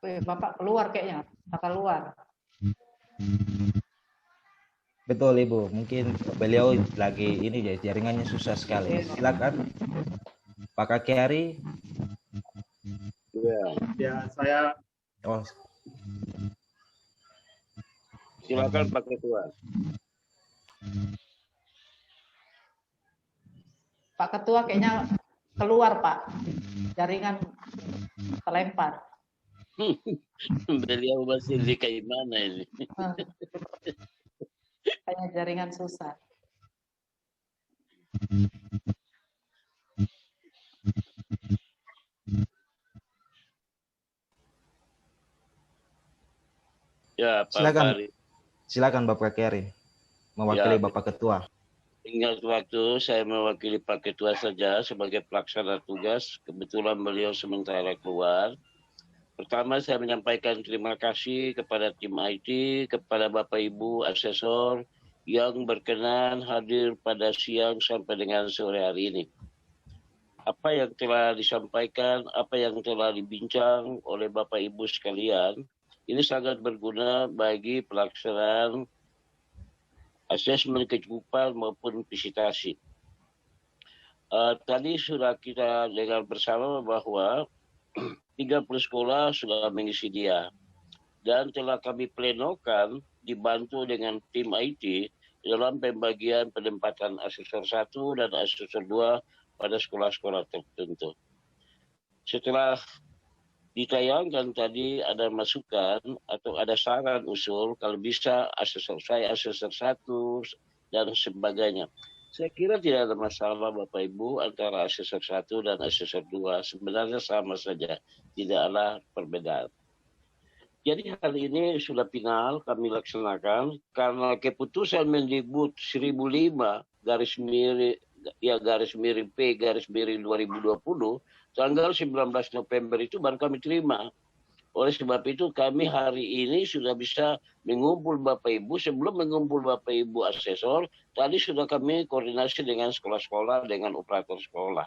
Bapak keluar kayaknya, Bapak keluar. Betul, Ibu. Mungkin beliau lagi ini jaringannya susah sekali. Silakan, Pak Kakiari. Ya, saya. Oh. Silakan Pak Ketua. Pak Ketua kayaknya keluar, Pak. Jaringan terlempar. Beliau masih di kayak mana ini? Kayaknya jaringan susah. Ya, Pak Silakan. Fahri. Silakan Bapak Kiari mewakili Ya. Bapak Ketua. Ingat waktu saya mewakili Pak Ketua saja sebagai pelaksana tugas, kebetulan beliau sementara keluar. Pertama saya menyampaikan terima kasih kepada tim IT, kepada Bapak Ibu asesor yang berkenan hadir pada siang sampai dengan sore hari ini. Apa yang telah disampaikan, apa yang telah dibincang oleh Bapak Ibu sekalian, ini sangat berguna bagi pelaksanaan asesmen kecukupan maupun visitasi. Tadi sudah kita dengar bersama bahwa 30 sekolah sudah mengisi dia. Dan telah kami plenokan dibantu dengan tim IT dalam pembagian penempatan asesor 1 dan asesor 2 pada sekolah-sekolah tertentu. Setelah ditayangkan tadi ada masukan atau ada saran usul kalau bisa asesor saya, asesor 1 dan sebagainya. Saya kira tidak ada masalah Bapak Ibu antara asesor 1 dan asesor 2. Sebenarnya sama saja, tidak ada perbedaan. Jadi hal ini sudah final kami laksanakan karena keputusan Mendikbud 1005 garis miring P garis miring 2020 tanggal 19 November itu baru kami terima. Oleh sebab itu kami hari ini sudah bisa mengumpul Bapak Ibu. Sebelum mengumpul Bapak Ibu asesor, tadi sudah kami koordinasi dengan sekolah-sekolah, dengan operator sekolah.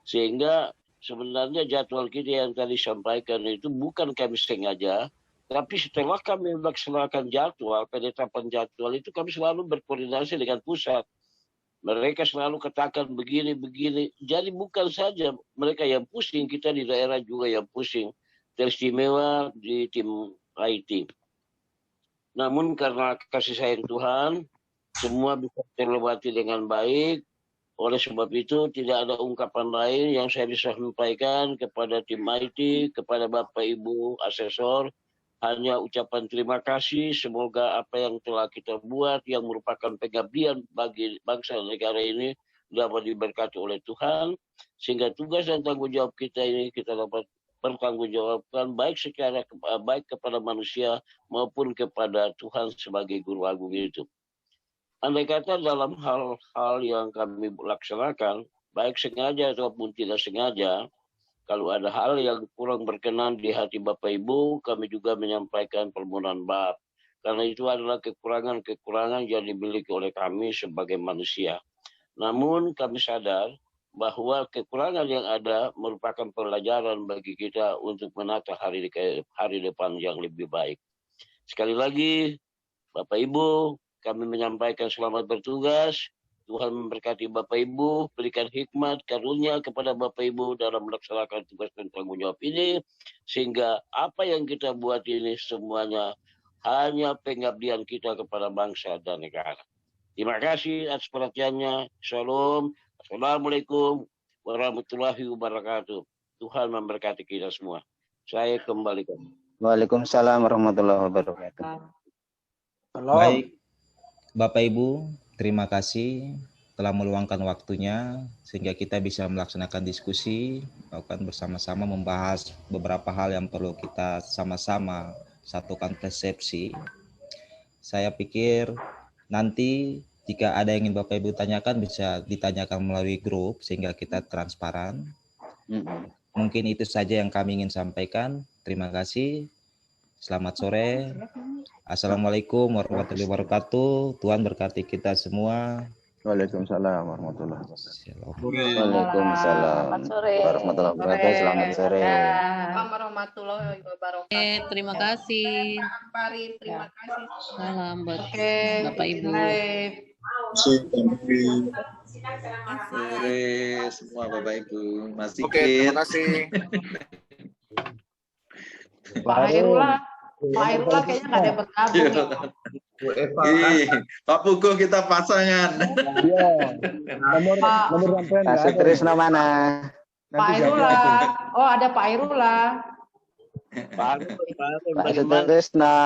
Sehingga sebenarnya jadwal kita yang tadi sampaikan itu bukan kami sengaja, tapi setelah kami melaksanakan jadwal, penetapan jadwal itu kami selalu berkoordinasi dengan pusat. Mereka selalu katakan begini-begini. Jadi bukan saja mereka yang pusing, kita di daerah juga yang pusing. Teristimewa di tim IT. Namun karena kasih sayang Tuhan, semua bisa terlewati dengan baik. Oleh sebab itu tidak ada ungkapan lain yang saya bisa sampaikan kepada tim IT, kepada Bapak Ibu asesor. Hanya ucapan terima kasih, semoga apa yang telah kita buat yang merupakan pengabdian bagi bangsa dan negara ini dapat diberkati oleh Tuhan, sehingga tugas dan tanggung jawab kita ini kita dapat bertanggungjawabkan baik secara baik kepada manusia maupun kepada Tuhan sebagai guru agung itu. Andai kata dalam hal-hal yang kami laksanakan, baik sengaja ataupun tidak sengaja, kalau ada hal yang kurang berkenan di hati Bapak Ibu, kami juga menyampaikan permohonan maaf. Karena itu adalah kekurangan-kekurangan yang dimiliki oleh kami sebagai manusia. Namun kami sadar bahwa kekurangan yang ada merupakan pelajaran bagi kita untuk menata hari depan yang lebih baik. Sekali lagi, Bapak Ibu, kami menyampaikan selamat bertugas. Tuhan memberkati Bapak Ibu, berikan hikmat, karunia kepada Bapak Ibu dalam melaksanakan tugas dan tanggung jawab ini, sehingga apa yang kita buat ini semuanya hanya pengabdian kita kepada bangsa dan negara. Terima kasih atas perhatiannya. Shalom. Assalamualaikum warahmatullahi wabarakatuh. Tuhan memberkati kita semua. Saya kembalikan. Waalaikumsalam warahmatullahi wabarakatuh. Baik, Bapak Ibu, terima kasih telah meluangkan waktunya sehingga kita bisa melaksanakan diskusi, akan bersama-sama membahas beberapa hal yang perlu kita sama-sama satukan persepsi. Saya pikir nanti jika ada yang ingin Bapak Ibu tanyakan bisa ditanyakan melalui grup sehingga kita transparan. Mungkin itu saja yang kami ingin sampaikan. Terima kasih. Selamat sore. Assalamualaikum warahmatullahi wabarakatuh. Tuhan berkati kita semua. Waalaikumsalam warahmatullahi wabarakatuh. Waalaikumsalam warahmatullahi wabarakatuh. Selamat sore. Warahmatullahi wabarakatuh. Terima kasih. Pari, terima kasih. Salam buat Oke, Bapak Ibu. Sore semua Bapak Ibu. Mas Sigit. Oke, terima kasih. Pak Hairullah kayaknya nggak ada bergabung. Pak Pugo kita pasangan. Iya. Nomor sampean Pak Sutrisno mana? Pak Hairullah. Oh, ada Pak Hairullah. Pak Sutrisno.